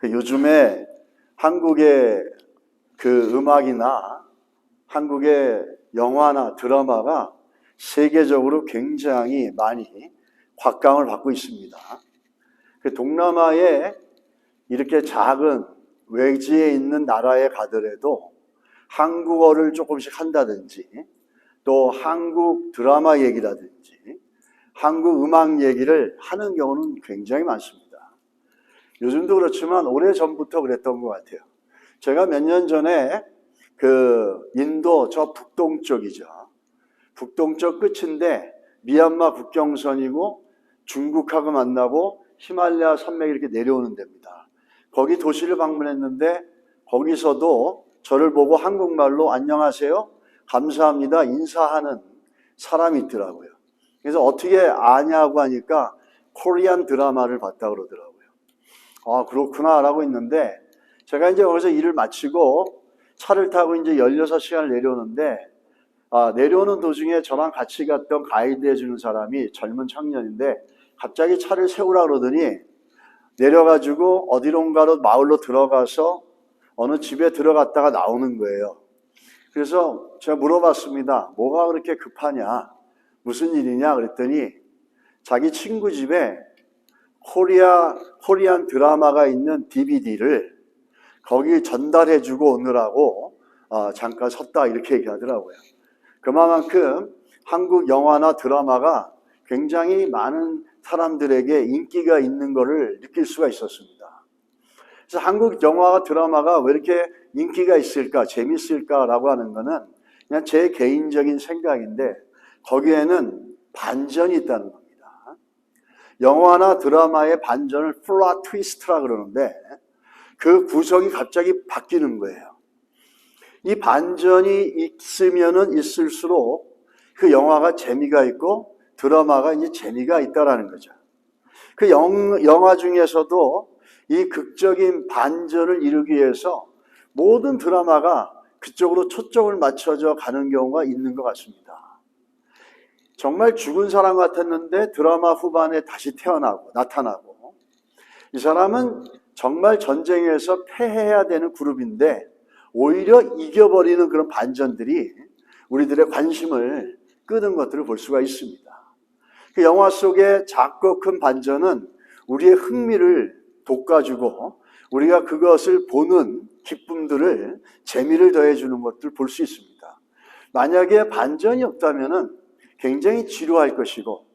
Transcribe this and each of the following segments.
요즘에 한국의 그 음악이나 한국의 영화나 드라마가 세계적으로 굉장히 많이 곽강을 받고 있습니다. 동남아에 이렇게 작은 외지에 있는 나라에 가더라도 한국어를 조금씩 한다든지 또 한국 드라마 얘기라든지 한국 음악 얘기를 하는 경우는 굉장히 많습니다. 요즘도 그렇지만 오래전부터 그랬던 것 같아요. 제가 몇 년 전에 인도 저 북동쪽이죠. 북동쪽 끝인데 미얀마 국경선이고 중국하고 만나고 히말라야 산맥이 이렇게 내려오는 데입니다. 거기 도시를 방문했는데 거기서도 저를 보고 한국말로 안녕하세요, 감사합니다 인사하는 사람이 있더라고요. 그래서 어떻게 아냐고 하니까 코리안 드라마를 봤다 그러더라고요. 아, 그렇구나 라고 있는데 제가 이제 거기서 일을 마치고 차를 타고 이제 16시간을 내려오는데 내려오는 도중에 저랑 같이 갔던 가이드 해주는 사람이 젊은 청년인데 갑자기 차를 세우라 그러더니 내려가지고 어디론가로 마을로 들어가서 어느 집에 들어갔다가 나오는 거예요. 그래서 제가 물어봤습니다. 뭐가 그렇게 급하냐? 무슨 일이냐? 그랬더니 자기 친구 집에 코리안 드라마가 있는 DVD를 거기 전달해주고 오느라고 잠깐 섰다 이렇게 얘기하더라고요. 그만큼 한국 영화나 드라마가 굉장히 많은 사람들에게 인기가 있는 것을 느낄 수가 있었습니다. 그래서 한국 영화와 드라마가 왜 이렇게 인기가 있을까, 재밌을까라고 하는 거는 그냥 제 개인적인 생각인데 거기에는 반전이 있다는 겁니다. 영화나 드라마의 반전을 플롯 트위스트라 그러는데 그 구성이 갑자기 바뀌는 거예요. 이 반전이 있으면은 있을수록 그 영화가 재미가 있고 드라마가 이제 재미가 있다라는 거죠. 그 영화 중에서도 이 극적인 반전을 이루기 위해서 모든 드라마가 그쪽으로 초점을 맞춰져 가는 경우가 있는 것 같습니다. 정말 죽은 사람 같았는데 드라마 후반에 다시 나타나고 이 사람은 정말 전쟁에서 패해야 되는 그룹인데 오히려 이겨버리는 그런 반전들이 우리들의 관심을 끄는 것들을 볼 수가 있습니다. 그 영화 속의 작고 큰 반전은 우리의 흥미를 돋궈주고 우리가 그것을 보는 기쁨들을 재미를 더해주는 것들을 볼 수 있습니다. 만약에 반전이 없다면은 굉장히 지루할 것이고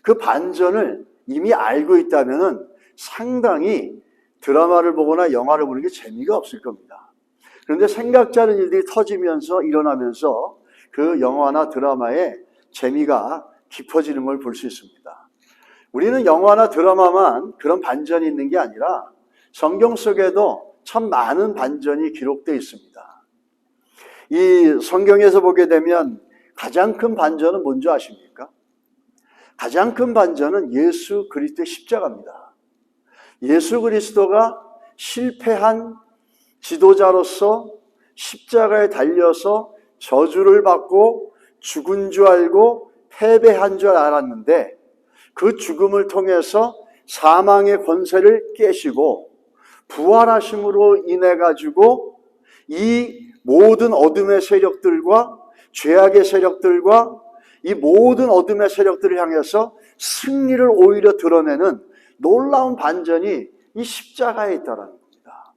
그 반전을 이미 알고 있다면은 상당히 드라마를 보거나 영화를 보는 게 재미가 없을 겁니다. 그런데 생각지 않은 일들이 터지면서 일어나면서 그 영화나 드라마의 재미가 깊어지는 걸 볼 수 있습니다. 우리는 영화나 드라마만 그런 반전이 있는 게 아니라 성경 속에도 참 많은 반전이 기록되어 있습니다. 이 성경에서 보게 되면 가장 큰 반전은 뭔지 아십니까? 가장 큰 반전은 예수 그리스도의 십자가입니다. 예수 그리스도가 실패한 지도자로서 십자가에 달려서 저주를 받고 죽은 줄 알고 패배한 줄 알았는데 그 죽음을 통해서 사망의 권세를 깨시고 부활하심으로 인해 가지고 이 모든 어둠의 세력들과 죄악의 세력들과 이 모든 어둠의 세력들을 향해서 승리를 오히려 드러내는 놀라운 반전이 이 십자가에 있다는 겁니다.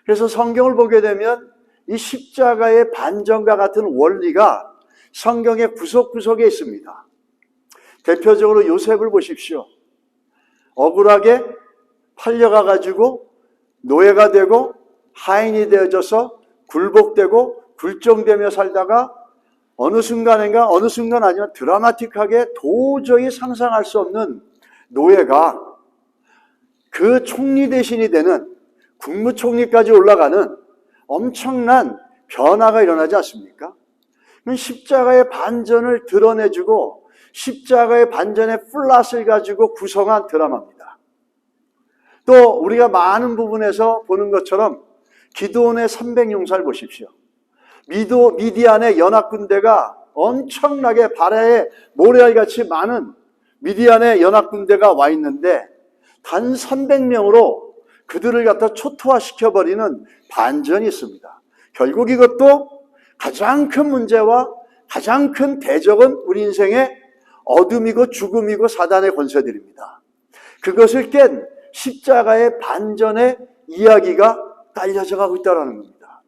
그래서 성경을 보게 되면 이 십자가의 반전과 같은 원리가 성경의 구석구석에 있습니다. 대표적으로 요셉을 보십시오. 억울하게 팔려가가지고 노예가 되고 하인이 되어져서 굴복되고 굴종되며 살다가 어느 순간 아니면 드라마틱하게 도저히 상상할 수 없는 노예가 그 총리 대신이 되는 국무총리까지 올라가는 엄청난 변화가 일어나지 않습니까? 십자가의 반전을 드러내주고 십자가의 반전의 플롯을 가지고 구성한 드라마입니다. 또 우리가 많은 부분에서 보는 것처럼 기드온의 300용사를 보십시오. 미디안의 연합군대가 엄청나게 바다에 모래알같이 많은 미디안의 연합군대가 와 있는데 단 300명으로 그들을 갖다 초토화시켜버리는 반전이 있습니다. 결국 이것도 가장 큰 문제와 가장 큰 대적은 우리 인생의 어둠이고 죽음이고 사단의 권세들입니다. 그것을 깬 십자가의 반전의 이야기가 알려져 가고 있다는 겁니다.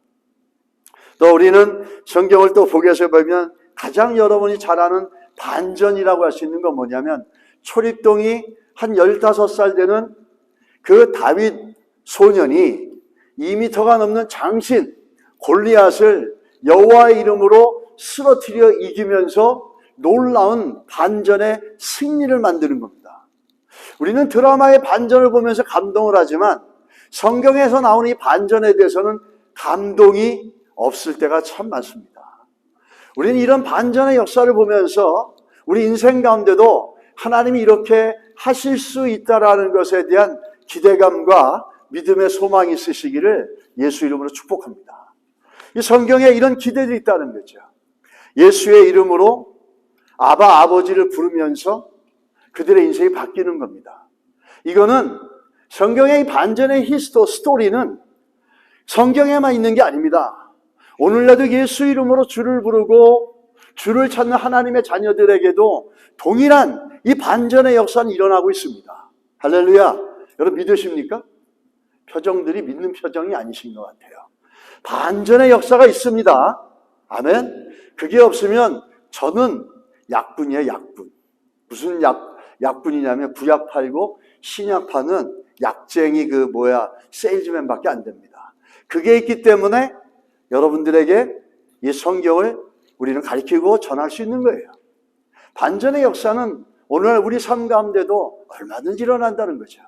또 우리는 성경을 또 보게서 보면 가장 여러분이 잘 아는 반전이라고 할 수 있는 건 뭐냐면, 초립동이 한 15살 되는 그 다윗 소년이 2m가 넘는 장신 골리앗을 여호와의 이름으로 쓰러뜨려 이기면서 놀라운 반전의 승리를 만드는 겁니다. 우리는 드라마의 반전을 보면서 감동을 하지만 성경에서 나오는 이 반전에 대해서는 감동이 없을 때가 참 많습니다. 우리는 이런 반전의 역사를 보면서 우리 인생 가운데도 하나님이 이렇게 하실 수 있다라는 것에 대한 기대감과 믿음의 소망이 있으시기를 예수 이름으로 축복합니다. 이 성경에 이런 기대들이 있다는 거죠. 예수의 이름으로 아바 아버지를 부르면서 그들의 인생이 바뀌는 겁니다. 이거는 성경의 이 반전의 스토리는 성경에만 있는 게 아닙니다. 오늘날도 예수 이름으로 주를 부르고 주를 찾는 하나님의 자녀들에게도 동일한 이 반전의 역사는 일어나고 있습니다. 할렐루야. 여러분 믿으십니까? 표정들이 믿는 표정이 아니신 것 같아요. 반전의 역사가 있습니다. 아멘. 그게 없으면 저는 약분이에요. 약분. 무슨 약분이냐면 구약 팔고 신약 파는 약쟁이 세일즈맨밖에 안 됩니다. 그게 있기 때문에 여러분들에게 이 성경을 우리는 가르치고 전할 수 있는 거예요. 반전의 역사는 오늘 우리 삶 가운데도 얼마든지 일어난다는 거죠.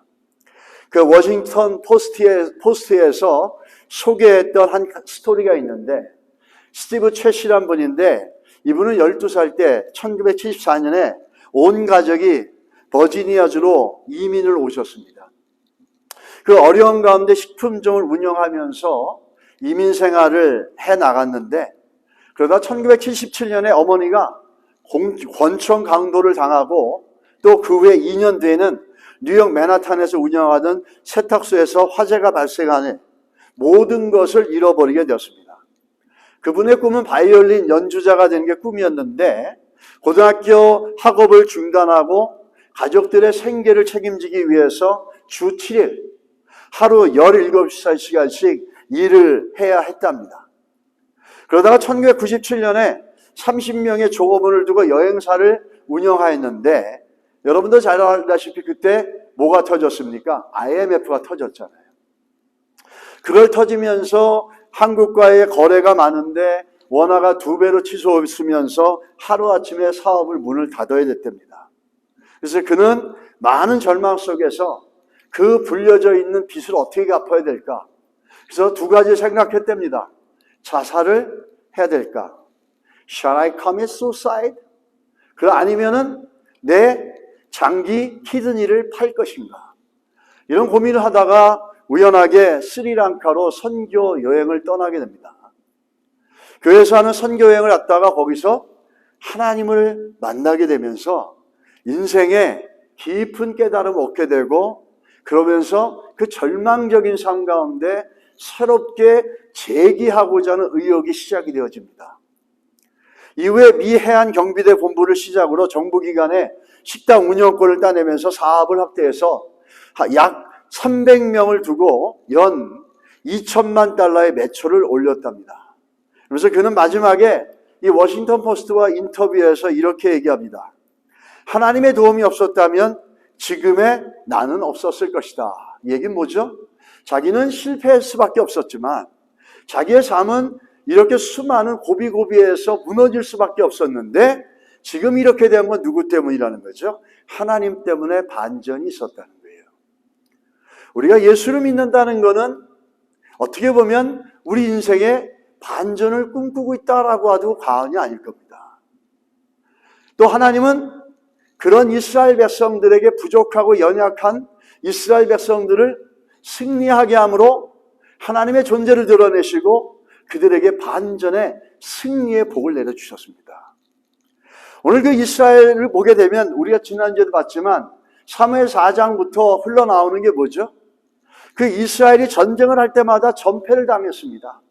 그 워싱턴 포스트에서 소개했던 한 스토리가 있는데, 스티브 채시란 분인데, 이분은 12살 때 1974년에 온 가족이 버지니아주로 이민을 오셨습니다. 그 어려운 가운데 식품점을 운영하면서 이민 생활을 해 나갔는데, 그러다 1977년에 어머니가 권총 강도를 당하고 또 그 후에 2년 뒤에는 뉴욕 맨하탄에서 운영하던 세탁소에서 화재가 발생하는 모든 것을 잃어버리게 되었습니다. 그분의 꿈은 바이올린 연주자가 되는 게 꿈이었는데, 고등학교 학업을 중단하고 가족들의 생계를 책임지기 위해서 주 7일 하루 17시간씩 일을 해야 했답니다. 그러다가 1997년에 30명의 종업원을 두고 여행사를 운영하였는데, 여러분도 잘 알다시피 그때 뭐가 터졌습니까? IMF가 터졌잖아요. 그걸 터지면서 한국과의 거래가 많은데 원화가 2배로 치솟으면서 하루아침에 사업을 문을 닫아야 됐답니다. 그래서 그는 많은 절망 속에서 그 불려져 있는 빚을 어떻게 갚아야 될까? 그래서 2가지 생각했답니다. 자살을 해야 될까? Shall I commit suicide? 아니면은 내 장기 키드니를 팔 것인가? 이런 고민을 하다가 우연하게 스리랑카로 선교 여행을 떠나게 됩니다. 교회에서 하는 선교 여행을 갔다가 거기서 하나님을 만나게 되면서 인생에 깊은 깨달음을 얻게 되고, 그러면서 그 절망적인 삶 가운데 새롭게 재기하고자 하는 의욕이 시작이 되어집니다. 이후에 미 해안 경비대 본부를 시작으로 정부기관에 식당 운영권을 따내면서 사업을 확대해서 약 300명을 두고 연 2천만 달러의 매출을 올렸답니다. 그래서 그는 마지막에 이 워싱턴 포스트와 인터뷰에서 이렇게 얘기합니다. 하나님의 도움이 없었다면 지금의 나는 없었을 것이다. 이 얘기는 뭐죠? 자기는 실패할 수밖에 없었지만 자기의 삶은 이렇게 수많은 고비고비에서 무너질 수밖에 없었는데, 지금 이렇게 된 건 누구 때문이라는 거죠? 하나님 때문에 반전이 있었다는 거예요. 우리가 예수를 믿는다는 것은 어떻게 보면 우리 인생에 반전을 꿈꾸고 있다라고 해도 과언이 아닐 겁니다. 또 하나님은 그런 이스라엘 백성들에게 부족하고 연약한 이스라엘 백성들을 승리하게 함으로 하나님의 존재를 드러내시고 그들에게 반전의 승리의 복을 내려주셨습니다. 오늘 그 이스라엘을 보게 되면 우리가 지난주에도 봤지만 사무엘 4장부터 흘러나오는 게 뭐죠? 그 이스라엘이 전쟁을 할 때마다 전패를 당했습니다.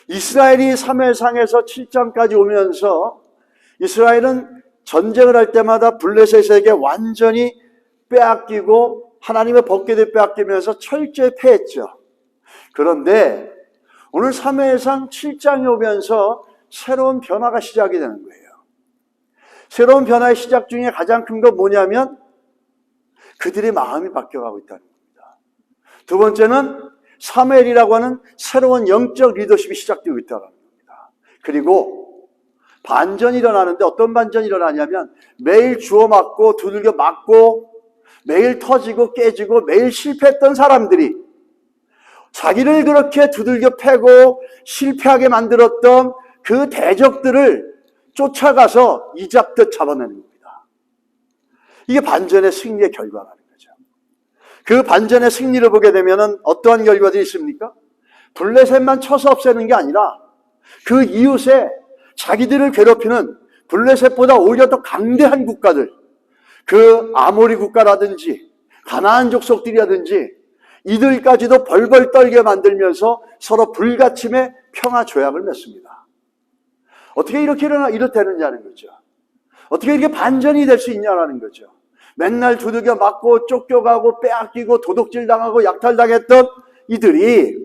이스라엘이 사무엘상에서 7장까지 오면서 이스라엘은 전쟁을 할 때마다 블레셋에게 완전히 빼앗기고 하나님의 법궤를 빼앗기면서 철저히 패했죠. 그런데 오늘 사무엘상 7장에 오면서 새로운 변화가 시작이 되는 거예요. 새로운 변화의 시작 중에 가장 큰 건 뭐냐면 그들의 마음이 바뀌어가고 있다는 겁니다. 두 번째는 사무엘이라고 하는 새로운 영적 리더십이 시작되고 있다는 겁니다. 그리고 반전이 일어나는데 어떤 반전이 일어나냐면 매일 주워 맞고 두들겨 맞고 매일 터지고 깨지고 매일 실패했던 사람들이 자기를 그렇게 두들겨 패고 실패하게 만들었던 그 대적들을 쫓아가서 이잡듯 잡아내는 겁니다. 이게 반전의 승리의 결과라는 거죠. 그 반전의 승리를 보게 되면 어떠한 결과들이 있습니까? 블레셋만 쳐서 없애는 게 아니라 그 이웃에 자기들을 괴롭히는 블레셋보다 오히려 더 강대한 국가들, 그 아모리 국가라든지 가나안 족속들이라든지 이들까지도 벌벌 떨게 만들면서 서로 불가침의 평화 조약을 맺습니다. 어떻게 이렇게 이렇다느냐는 거죠. 어떻게 이렇게 반전이 될 수 있냐라는 거죠. 맨날 두들겨 맞고 쫓겨가고 빼앗기고 도둑질당하고 약탈당했던 이들이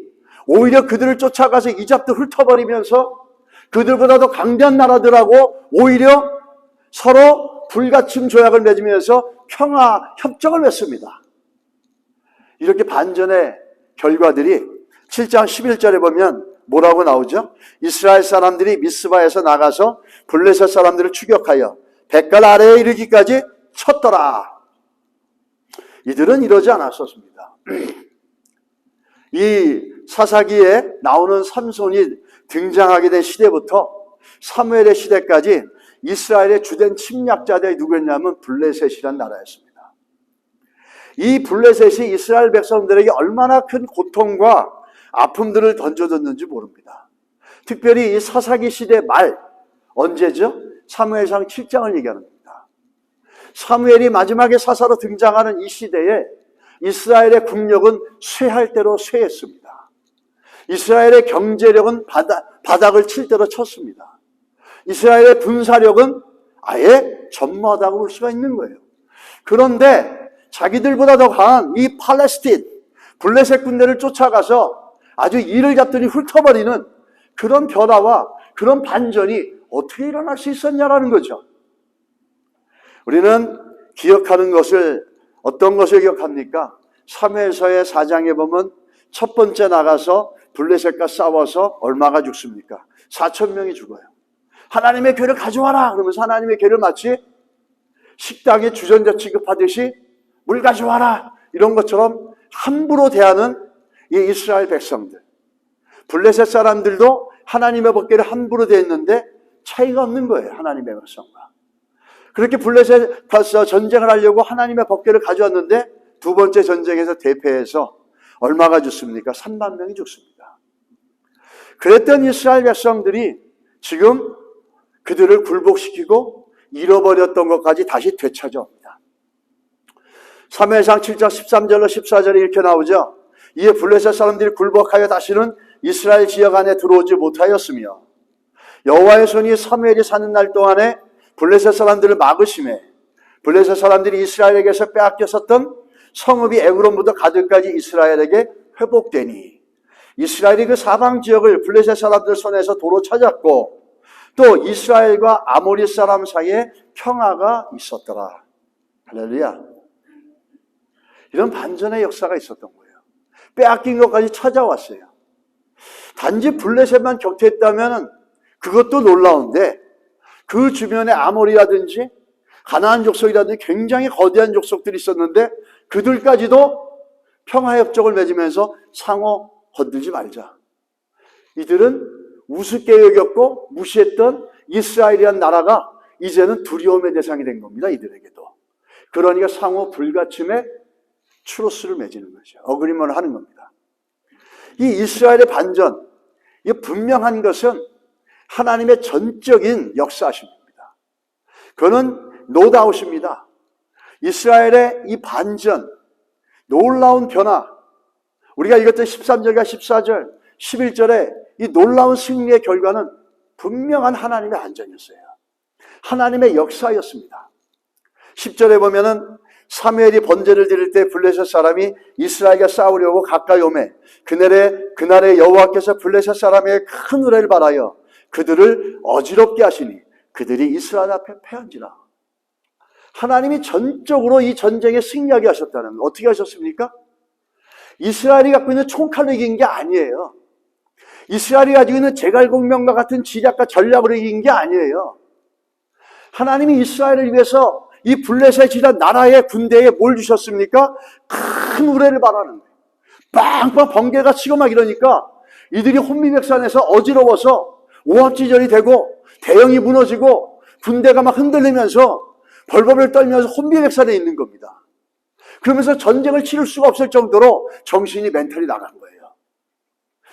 오히려 그들을 쫓아가서 이잡도 훑어버리면서 그들보다 더 강대한 나라들하고 오히려 서로 불가침 조약을 맺으면서 평화 협정을 맺습니다. 이렇게 반전의 결과들이 7장 11절에 보면 뭐라고 나오죠? 이스라엘 사람들이 미스바에서 나가서 블레셋 사람들을 추격하여 백갈 아래에 이르기까지 쳤더라. 이들은 이러지 않았었습니다. 이 사사기에 나오는 삼손이 등장하게 된 시대부터 사무엘의 시대까지 이스라엘의 주된 침략자들이 누구였냐면 블레셋이란 나라였습니다. 이 블레셋이 이스라엘 백성들에게 얼마나 큰 고통과 아픔들을 던져줬는지 모릅니다. 특별히 이 사사기 시대 말, 언제죠? 사무엘상 7장을 얘기하는 겁니다. 사무엘이 마지막에 사사로 등장하는 이 시대에 이스라엘의 국력은 쇠할 대로 쇠했습니다. 이스라엘의 경제력은 바닥을 칠 대로 쳤습니다. 이스라엘의 군사력은 아예 전무하다고 볼 수가 있는 거예요. 그런데 자기들보다 더 강한 이 팔레스틴, 블레셋 군대를 쫓아가서 아주 이를 잡더니 훑어버리는 그런 변화와 그런 반전이 어떻게 일어날 수 있었냐라는 거죠. 우리는 기억하는 것을 어떤 것을 기억합니까? 사무엘서의 4장에 보면 첫 번째 나가서 블레셋과 싸워서 얼마가 죽습니까? 4,000명이 죽어요. 하나님의 궤를 가져와라 그러면서 하나님의 궤를 마치 식당에 주전자 취급하듯이 물 가져와라 이런 것처럼 함부로 대하는 이 이스라엘 백성들. 블레셋 사람들도 하나님의 법궤를 함부로 대했는데 차이가 없는 거예요. 하나님의 백성과. 그렇게 블레셋 가서 전쟁을 하려고 하나님의 법궤를 가져왔는데 두 번째 전쟁에서 대패해서 얼마가 죽습니까? 3만 명이 죽습니다. 그랬던 이스라엘 백성들이 지금 그들을 굴복시키고 잃어버렸던 것까지 다시 되찾아옵니다. 사무엘상 7장 13절로 14절에 이렇게 나오죠. 이에 블레셋 사람들이 굴복하여 다시는 이스라엘 지역 안에 들어오지 못하였으며 여호와의 손이 사무엘이 사는 날 동안에 블레셋 사람들을 막으심에 블레셋 사람들이 이스라엘에게서 빼앗겼었던 성읍이 에그론부터 가드까지 이스라엘에게 회복되니 이스라엘이 그 사방 지역을 블레셋 사람들 손에서 도로 찾았고 또 이스라엘과 아모리 사람 사이에 평화가 있었더라. 할렐루야. 이런 반전의 역사가 있었던 거예요. 빼앗긴 것까지 찾아왔어요. 단지 블레셋만 격퇴했다면 그것도 놀라운데 그 주변에 아모리라든지 가나안 족속이라든지 굉장히 거대한 족속들이 있었는데 그들까지도 평화협정을 맺으면서 상호 건들지 말자. 이들은 우습게 여겼고 무시했던 이스라엘이라는 나라가 이제는 두려움의 대상이 된 겁니다. 이들에게도. 그러니까 상호 불가침의 추로스를 맺는 거죠. 어그리먼을 하는 겁니다. 이 이스라엘의 반전, 이 분명한 것은 하나님의 전적인 역사하십니다. 그는 노다웃입니다. 이스라엘의 이 반전, 놀라운 변화. 우리가 읽었던 13절과 14절, 11절에 이 놀라운 승리의 결과는 분명한 하나님의 안전이었어요. 하나님의 역사였습니다. 10절에 보면은 사무엘이 번제를 드릴 때 블레셋 사람이 이스라엘과 싸우려고 가까이 오매 그날에 여호와께서 블레셋 사람의 큰 노래를 발하여 그들을 어지럽게 하시니 그들이 이스라엘 앞에 패한지라. 하나님이 전적으로 이 전쟁에 승리하게 하셨다는 거. 어떻게 하셨습니까? 이스라엘이 갖고 있는 총칼로 이긴 게 아니에요. 이스라엘이 가지고 있는 제갈공명과 같은 지략과 전략으로 이긴 게 아니에요. 하나님이 이스라엘을 위해서 이 블레셋이라는 나라의 군대에 뭘 주셨습니까? 큰 우레를 발하는 거예요. 빵빵 번개가 치고 막 이러니까 이들이 혼미백산에서 어지러워서 오합지졸이 되고 대형이 무너지고 군대가 막 흔들리면서 벌벌을 떨면서 혼미백산에 있는 겁니다. 그러면서 전쟁을 치를 수가 없을 정도로 정신이 멘탈이 나간 거예요.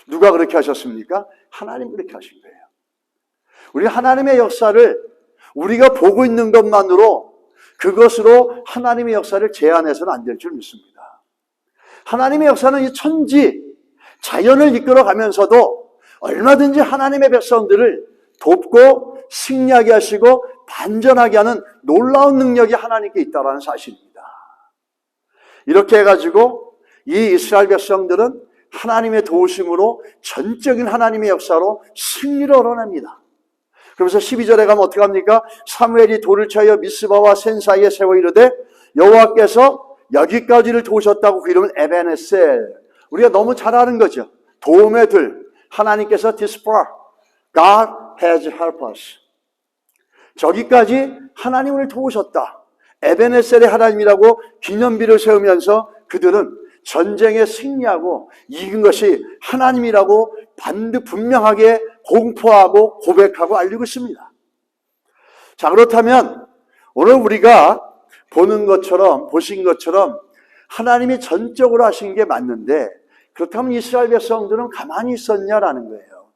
누가 그렇게 하셨습니까? 하나님 그렇게 하신 거예요. 우리 하나님의 역사를 우리가 보고 있는 것만으로 그것으로 하나님의 역사를 제한해서는 안 될 줄 믿습니다. 하나님의 역사는 이 천지, 자연을 이끌어가면서도 얼마든지 하나님의 백성들을 돕고 승리하게 하시고 반전하게 하는 놀라운 능력이 하나님께 있다는 사실입니다. 이렇게 해가지고 이 이스라엘 백성들은 하나님의 도우심으로 전적인 하나님의 역사로 승리를 얻어냅니다. 그러면서 12절에 가면 어떻게 합니까? 사무엘이 돌을 쳐여 미스바와 센 사이에 세워 이르되 여호와께서 여기까지를 도우셨다고 그 이름은 에베네셀. 우리가 너무 잘 아는 거죠. 도움의 들. 하나님께서 디스파. God has helped us. 저기까지 하나님을 도우셨다. 에베네셀의 하나님이라고 기념비를 세우면서 그들은 전쟁에 승리하고 이긴 것이 하나님이라고 분명하게 공포하고 고백하고 알리고 있습니다. 자, 그렇다면 오늘 우리가 보신 것처럼 하나님이 전적으로 하신 게 맞는데 그렇다면 이스라엘 백성들은 가만히 있었냐라는 거예요.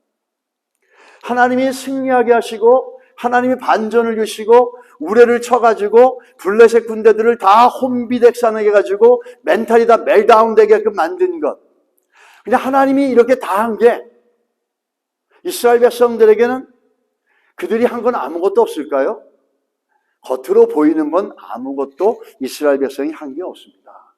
하나님이 승리하게 하시고 하나님이 반전을 주시고 우레를 쳐가지고 블레셋 군대들을 다 혼비백산하게 해가지고 멘탈이 다 멜다운 되게끔 만든 것. 그냥 하나님이 이렇게 다 한 게 이스라엘 백성들에게는 그들이 한 건 아무것도 없을까요? 겉으로 보이는 건 아무것도 이스라엘 백성이 한 게 없습니다.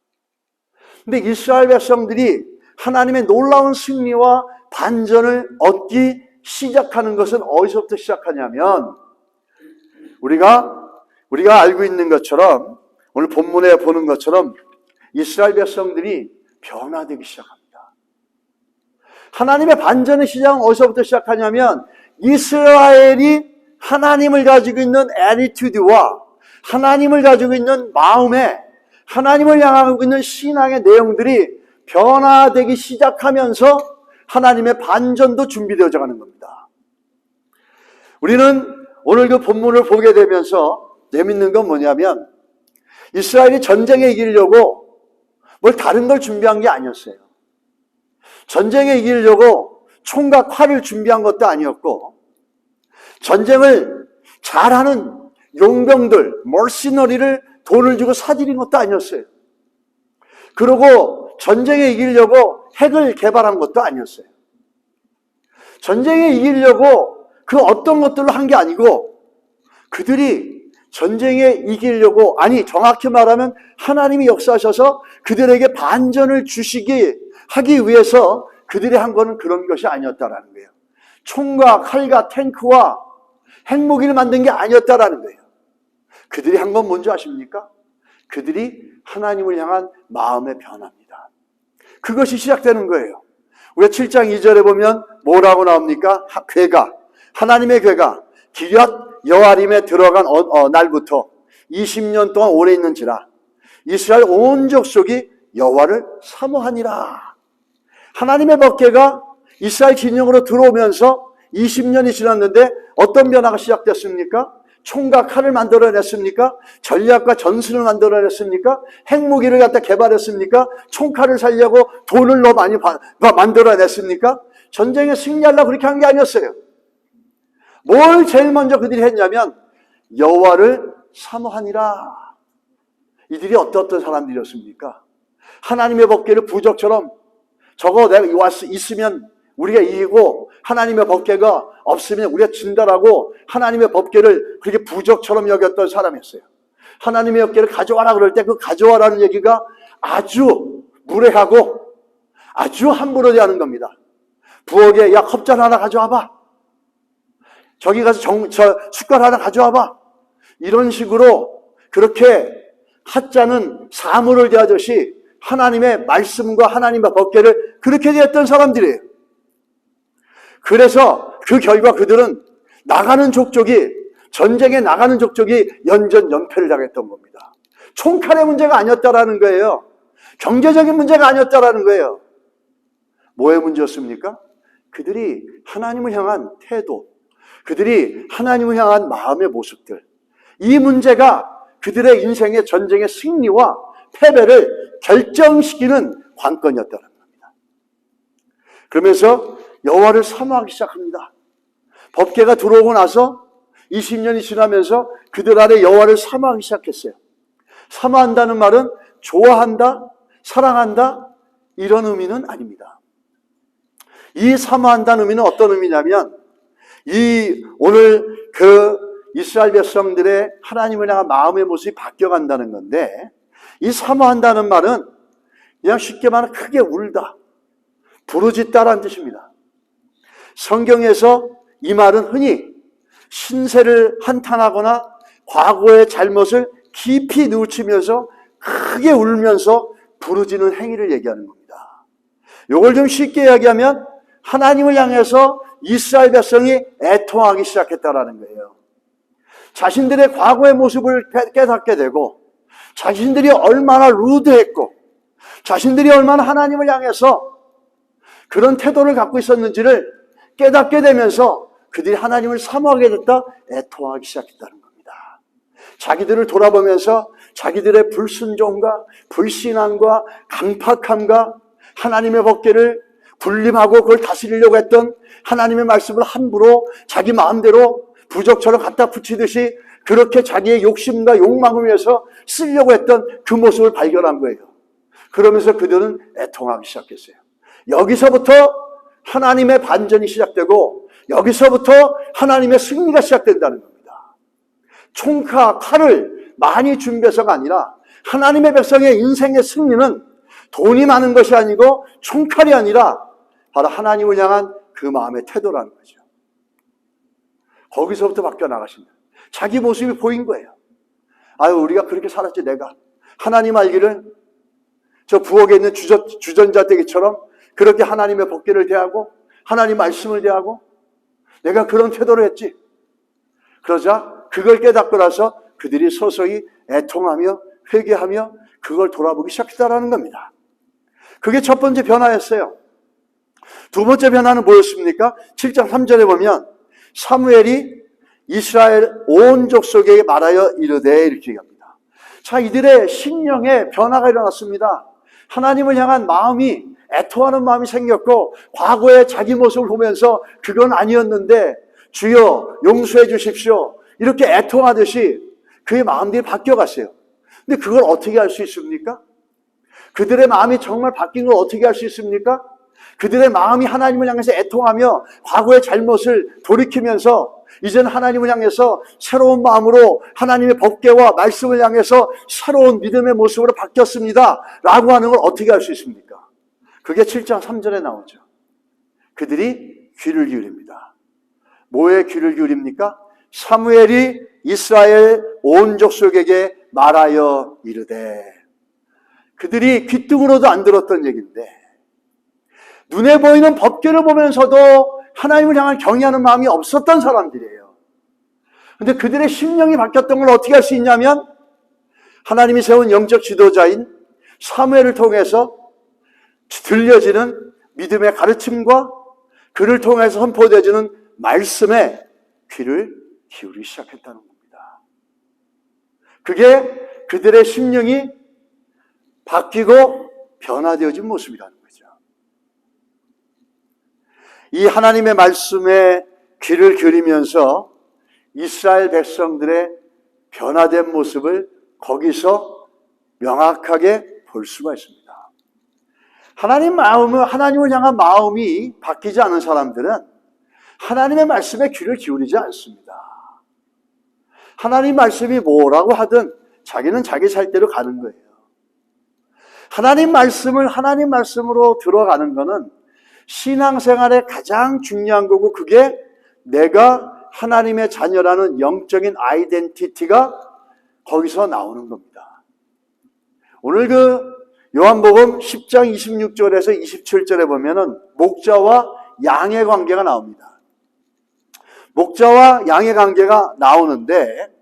근데 이스라엘 백성들이 하나님의 놀라운 승리와 반전을 얻기 시작하는 것은 어디서부터 시작하냐면 우리가 알고 있는 것처럼 오늘 본문에 보는 것처럼 이스라엘 백성들이 변화되기 시작합니다. 하나님의 반전의 시작은 어디서부터 시작하냐면 이스라엘이 하나님을 가지고 있는 애티튜드와 하나님을 가지고 있는 마음에 하나님을 향하고 있는 신앙의 내용들이 변화되기 시작하면서 하나님의 반전도 준비되어져 가는 겁니다. 우리는 오늘 그 본문을 보게 되면서 재밌는 건 뭐냐면 이스라엘이 전쟁에 이기려고 뭘 다른 걸 준비한 게 아니었어요. 전쟁에 이기려고 총과 활을 준비한 것도 아니었고 전쟁을 잘하는 용병들, 머시너리를 돈을 주고 사들인 것도 아니었어요. 그리고 전쟁에 이기려고 핵을 개발한 것도 아니었어요. 전쟁에 이기려고 그 어떤 것들로 한 게 아니고 그들이 전쟁에 이기려고 정확히 말하면 하나님이 역사하셔서 그들에게 반전을 하기 위해서 그들이 한 거는 그런 것이 아니었다라는 거예요. 총과 칼과 탱크와 핵무기를 만든 게 아니었다라는 거예요. 그들이 한 건 뭔지 아십니까? 그들이 하나님을 향한 마음의 변화입니다. 그것이 시작되는 거예요. 우리가 7장 2절에 보면 뭐라고 나옵니까? 하나님의 궤가 기럇 여아림에 들어간 날부터 20년 동안 오래 있는지라 이스라엘 온 족속이 여호와를 사모하니라. 하나님의 법궤가 이스라엘 진영으로 들어오면서 20년이 지났는데 어떤 변화가 시작됐습니까? 총과 칼을 만들어냈습니까? 전략과 전술을 만들어냈습니까? 핵무기를 갖다 개발했습니까? 총칼을 살려고 돈을 너무 많이 만들어냈습니까? 전쟁에 승리하려고 그렇게 한 게 아니었어요. 뭘 제일 먼저 그들이 했냐면 여호와를 사모하니라. 이들이 어떤 사람들이었습니까? 하나님의 법궤를 부적처럼 저거 내가 있으면 우리가 이기고 하나님의 법궤가 없으면 우리가 진다라고 하나님의 법궤를 그렇게 부적처럼 여겼던 사람이었어요. 하나님의 법궤를 가져와라 그럴 때 그 가져와라는 얘기가 아주 무례하고 아주 함부로 대하는 겁니다. 부엌에 야 컵잔 하나 가져와봐. 저기 가서 숟갈 하나 가져와봐. 이런 식으로 그렇게 하자는 사물을 대하듯이 하나님의 말씀과 하나님의 법궤를 그렇게 대했던 사람들이에요. 그래서 그 결과 그들은 전쟁에 나가는 족족이 연전연패를 당했던 겁니다. 총칼의 문제가 아니었다라는 거예요. 경제적인 문제가 아니었다라는 거예요. 뭐의 문제였습니까? 그들이 하나님을 향한 태도, 그들이 하나님을 향한 마음의 모습들, 이 문제가 그들의 인생의 전쟁의 승리와 패배를 결정시키는 관건이었다는 겁니다. 그러면서 여호와를 사모하기 시작합니다. 법궤가 들어오고 나서 20년이 지나면서 그들 안에 여호와를 사모하기 시작했어요. 사모한다는 말은 좋아한다, 사랑한다 이런 의미는 아닙니다. 이 사모한다는 의미는 어떤 의미냐면 오늘 그 이스라엘 백성들의 하나님을 향한 마음의 모습이 바뀌어간다는 건데, 이 사모한다는 말은 그냥 쉽게 말하면 크게 울다, 부르짖다라는 뜻입니다. 성경에서 이 말은 흔히 신세를 한탄하거나 과거의 잘못을 깊이 뉘우치면서 크게 울면서 부르짖는 행위를 얘기하는 겁니다. 이걸 좀 쉽게 이야기하면 하나님을 향해서 이스라엘 백성이 애통하기 시작했다라는 거예요. 자신들의 과거의 모습을 깨닫게 되고, 자신들이 얼마나 루드했고, 자신들이 얼마나 하나님을 향해서 그런 태도를 갖고 있었는지를 깨닫게 되면서 그들이 하나님을 사모하게 됐다, 애통하기 시작했다는 겁니다. 자기들을 돌아보면서 자기들의 불순종과 불신앙과 강팍함과 하나님의 법궤를 군림하고 그걸 다스리려고 했던 하나님의 말씀을 함부로 자기 마음대로 부적처럼 갖다 붙이듯이 그렇게 자기의 욕심과 욕망을 위해서 쓰려고 했던 그 모습을 발견한 거예요. 그러면서 그들은 애통하기 시작했어요. 여기서부터 하나님의 반전이 시작되고 여기서부터 하나님의 승리가 시작된다는 겁니다. 칼을 많이 준비해서가 아니라 하나님의 백성의 인생의 승리는 돈이 많은 것이 아니고 총칼이 아니라 바로 하나님을 향한 그 마음의 태도라는 거죠. 거기서부터 바뀌어 나가십니다. 자기 모습이 보인 거예요. 아유, 우리가 그렇게 살았지, 내가. 하나님 알기를 저 부엌에 있는 주전자떼기처럼 그렇게 하나님의 법궤를 대하고 하나님 말씀을 대하고 내가 그런 태도를 했지. 그러자 그걸 깨닫고 나서 그들이 서서히 애통하며 회개하며 그걸 돌아보기 시작했다라는 겁니다. 그게 첫 번째 변화였어요. 두 번째 변화는 뭐였습니까? 7장 3절에 보면 사무엘이 이스라엘 온 족속에게 말하여 이르되 이렇게 얘기합니다. 자, 이들의 심령에 변화가 일어났습니다. 하나님을 향한 마음이, 애통하는 마음이 생겼고 과거의 자기 모습을 보면서 그건 아니었는데 주여 용서해 주십시오 이렇게 애통하듯이 그의 마음들이 바뀌어갔어요. 근데 그걸 어떻게 할 수 있습니까? 그들의 마음이 정말 바뀐 걸 어떻게 할 수 있습니까? 그들의 마음이 하나님을 향해서 애통하며 과거의 잘못을 돌이키면서 이제는 하나님을 향해서 새로운 마음으로 하나님의 법궤와 말씀을 향해서 새로운 믿음의 모습으로 바뀌었습니다 라고 하는 걸 어떻게 할 수 있습니까? 그게 7장 3절에 나오죠. 그들이 귀를 기울입니다. 뭐에 귀를 기울입니까? 사무엘이 이스라엘 온 족속에게 말하여 이르되. 그들이 귓등으로도 안 들었던 얘기인데 눈에 보이는 법궤를 보면서도 하나님을 향한 경외하는 마음이 없었던 사람들이에요. 그런데 그들의 심령이 바뀌었던 걸 어떻게 할 수 있냐면 하나님이 세운 영적 지도자인 사무엘을 통해서 들려지는 믿음의 가르침과 그를 통해서 선포되어지는 말씀에 귀를 기울이기 시작했다는 겁니다. 그게 그들의 심령이 바뀌고 변화되어진 모습이라는 거죠. 이 하나님의 말씀에 귀를 기울이면서 이스라엘 백성들의 변화된 모습을 거기서 명확하게 볼 수가 있습니다. 하나님을 향한 마음이 바뀌지 않은 사람들은 하나님의 말씀에 귀를 기울이지 않습니다. 하나님 말씀이 뭐라고 하든 자기는 자기 살 대로 가는 거예요. 하나님 말씀을 하나님 말씀으로 들어가는 것은 신앙생활의 가장 중요한 거고, 그게 내가 하나님의 자녀라는 영적인 아이덴티티가 거기서 나오는 겁니다. 오늘 요한복음 10장 26절에서 27절에 보면은 목자와 양의 관계가 나옵니다. 목자와 양의 관계가 나오는데,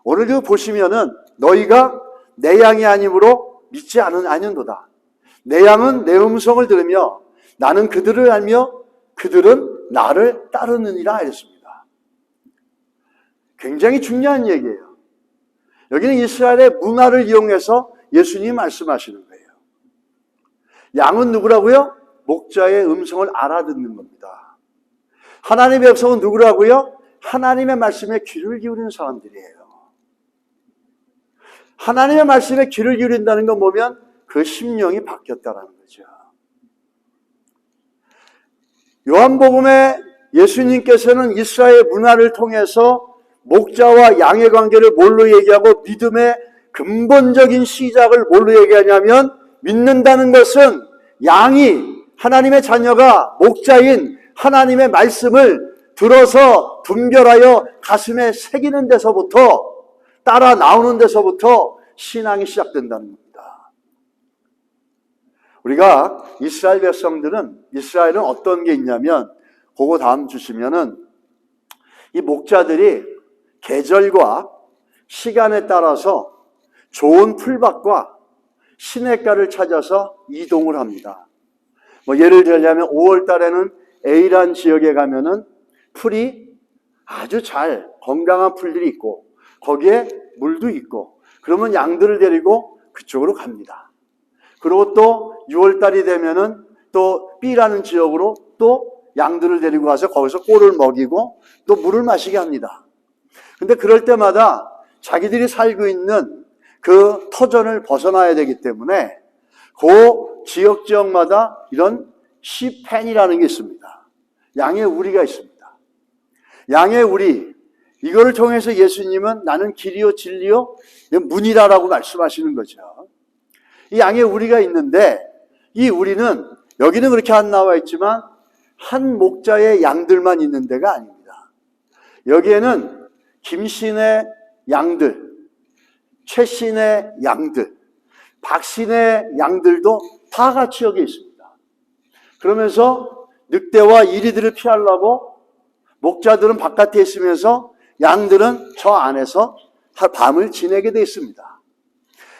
오늘 보시면은 너희가 내 양이 아니므로 믿지 아니한도다. 내 양은 내 음성을 들으며 나는 그들을 알며 그들은 나를 따르느니라 했습니다. 굉장히 중요한 얘기예요. 여기는 이스라엘의 문화를 이용해서 예수님이 말씀하시는 거예요. 양은 누구라고요? 목자의 음성을 알아듣는 겁니다. 하나님의 백성은 누구라고요? 하나님의 말씀에 귀를 기울이는 사람들이에요. 하나님의 말씀에 귀를 기울인다는 건 뭐면 그 심령이 바뀌었다는 거죠. 요한복음에 예수님께서는 이스라엘 문화를 통해서 목자와 양의 관계를 뭘로 얘기하고 믿음의 근본적인 시작을 뭘로 얘기하냐면, 믿는다는 것은 양이, 하나님의 자녀가 목자인 하나님의 말씀을 들어서 분별하여 가슴에 새기는 데서부터, 따라 나오는 데서부터 신앙이 시작된다는 겁니다. 우리가 이스라엘 이스라엘은 어떤 게 있냐면, 그거 다음 주시면은 이 목자들이 계절과 시간에 따라서 좋은 풀밭과 시냇가를 찾아서 이동을 합니다. 예를 들자면 5월 달에는 에이란 지역에 가면은 풀이 아주 잘 건강한 풀들이 있고 거기에 물도 있고, 그러면 양들을 데리고 그쪽으로 갑니다. 그리고 또 6월 달이 되면은 또 B라는 지역으로 또 양들을 데리고 가서 거기서 꼴을 먹이고 또 물을 마시게 합니다. 근데 그럴 때마다 자기들이 살고 있는 그 터전을 벗어나야 되기 때문에 그 지역마다 이런 시펜이라는 게 있습니다. 양의 우리가 있습니다. 양의 우리, 이거를 통해서 예수님은 나는 길이요 진리요 문이라라고 말씀하시는 거죠. 이 양의 우리가 있는데, 이 우리는 여기는 그렇게 안 나와 있지만 한 목자의 양들만 있는 데가 아닙니다. 여기에는 김씨의 양들, 최씨의 양들, 박씨의 양들도 다 같이 여기 있습니다. 그러면서 늑대와 이리들을 피하려고 목자들은 바깥에 있으면서 양들은 저 안에서 밤을 지내게 돼 있습니다.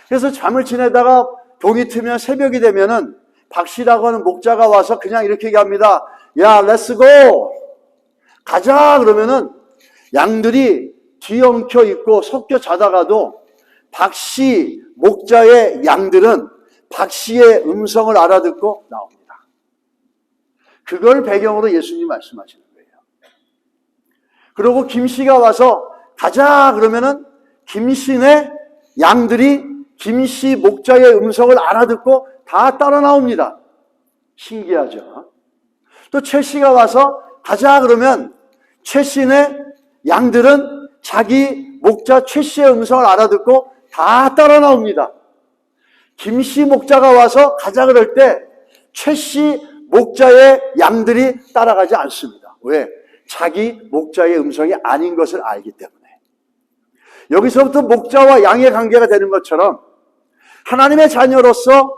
그래서 잠을 지내다가 동이 트면 새벽이 되면은 박씨라고 하는 목자가 와서 그냥 이렇게 얘기합니다. 야, 렛츠 고! 가자! 그러면은 양들이 뒤엉켜 있고 섞여 자다가도 박씨 목자의 양들은 박씨의 음성을 알아듣고 나옵니다. 그걸 배경으로 예수님이 말씀하시는 거예요. 그리고 김씨가 와서 가자! 그러면은 김씨네 양들이 김씨 목자의 음성을 알아듣고 다 따라 나옵니다. 신기하죠? 또 최씨가 와서 가자! 그러면 최씨네 양들은 자기 목자 최씨의 음성을 알아듣고 다 따라 나옵니다. 김씨 목자가 와서 가자 그럴 때 최씨 목자의 양들이 따라가지 않습니다. 왜? 자기 목자의 음성이 아닌 것을 알기 때문에. 여기서부터 목자와 양의 관계가 되는 것처럼 하나님의 자녀로서,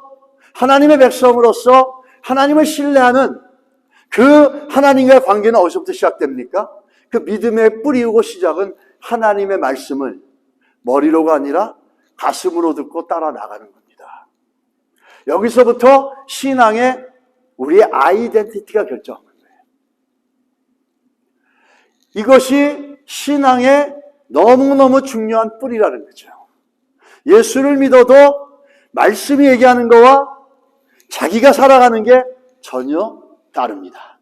하나님의 백성으로서 하나님을 신뢰하는 그 하나님과의 관계는 어디서부터 시작됩니까? 그 믿음의 뿌리우고 시작은 하나님의 말씀을 머리로가 아니라 가슴으로 듣고 따라 나가는 겁니다. 여기서부터 신앙의 우리의 아이덴티티가 결정하는 거예요. 이것이 신앙의 너무너무 중요한 뿌리라는 거죠. 예수를 믿어도 말씀이 얘기하는 거와 자기가 살아가는 게 전혀 다릅니다.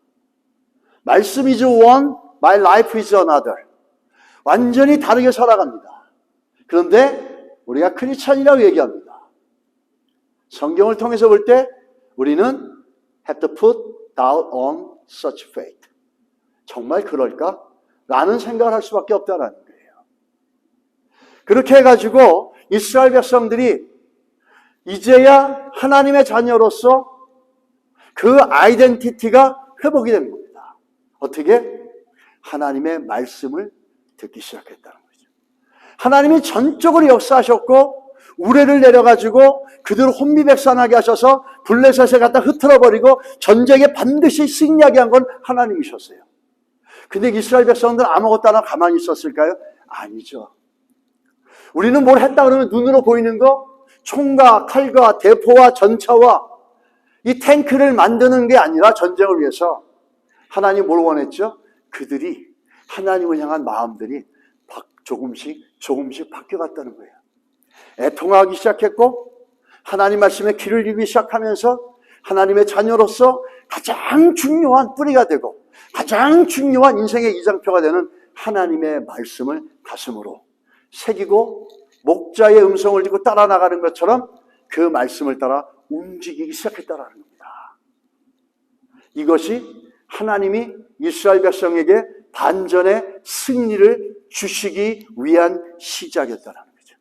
말씀 is one, my life is another. 완전히 다르게 살아갑니다. 그런데 우리가 크리스찬이라고 얘기합니다. 성경을 통해서 볼 때 우리는 have to put doubt on such faith. 정말 그럴까? 라는 생각을 할 수밖에 없다는 거예요. 그렇게 해가지고 이스라엘 백성들이 이제야 하나님의 자녀로서 그 아이덴티티가 회복이 된 겁니다. 어떻게? 하나님의 말씀을 듣기 시작했다는 거죠. 하나님이 전적으로 역사하셨고 우레를 내려가지고 그들을 혼미백산하게 하셔서 블레셋에 갖다 흩어버리고 전쟁에 반드시 승리하게 한 건 하나님이셨어요. 근데 이스라엘 백성들은 아무것도 안 하고 가만히 있었을까요? 아니죠. 우리는 뭘 했다 그러면 눈으로 보이는 거, 총과 칼과 대포와 전차와 이 탱크를 만드는 게 아니라 전쟁을 위해서 하나님 뭘 원했죠? 그들이 하나님을 향한 마음들이 조금씩 바뀌어갔다는 거예요. 애통하기 시작했고 하나님 말씀에 귀를 열기 시작하면서 하나님의 자녀로서 가장 중요한 뿌리가 되고 가장 중요한 인생의 이장표가 되는 하나님의 말씀을 가슴으로 새기고 목자의 음성을 듣고 따라 나가는 것처럼 그 말씀을 따라 움직이기 시작했다는 겁니다. 이것이 하나님이 이스라엘 백성에게 반전의 승리를 주시기 위한 시작이었다는 거죠.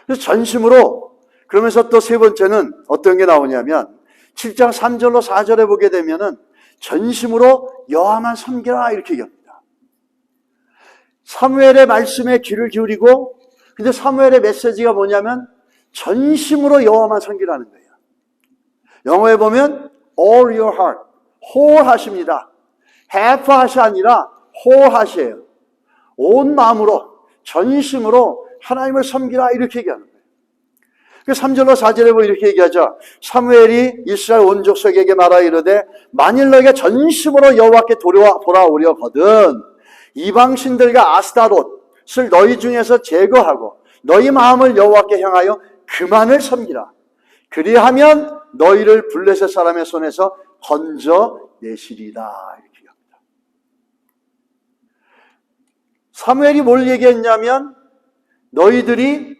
그래서 전심으로, 그러면서 또 세 번째는 어떤 게 나오냐면 7장 3절로 4절에 보게 되면은 전심으로 여호와만 섬기라 이렇게 얘기합니다. 사무엘의 말씀에 귀를 기울이고, 근데 사무엘의 메시지가 뭐냐면 전심으로 여호와만 섬기라는 거예요. 영어에 보면 all your heart, whole heart입니다. half heart이 아니라 whole heart이에요. 온 마음으로 전심으로 하나님을 섬기라 이렇게 얘기하는 거예요. 3절로 4절에 보면 이렇게 얘기하죠. 사무엘이 이스라엘 온 족속에게 말하 이르되 만일 너희가 전심으로 여호와께 돌아오려거든 이방신들과 아스타롯을 너희 중에서 제거하고 너희 마음을 여호와께 향하여 그만을 섬기라. 그리하면 너희를 블레셋 사람의 손에서 건져내시리라 이렇게 얘기합니다. 사무엘이 뭘 얘기했냐면 너희들이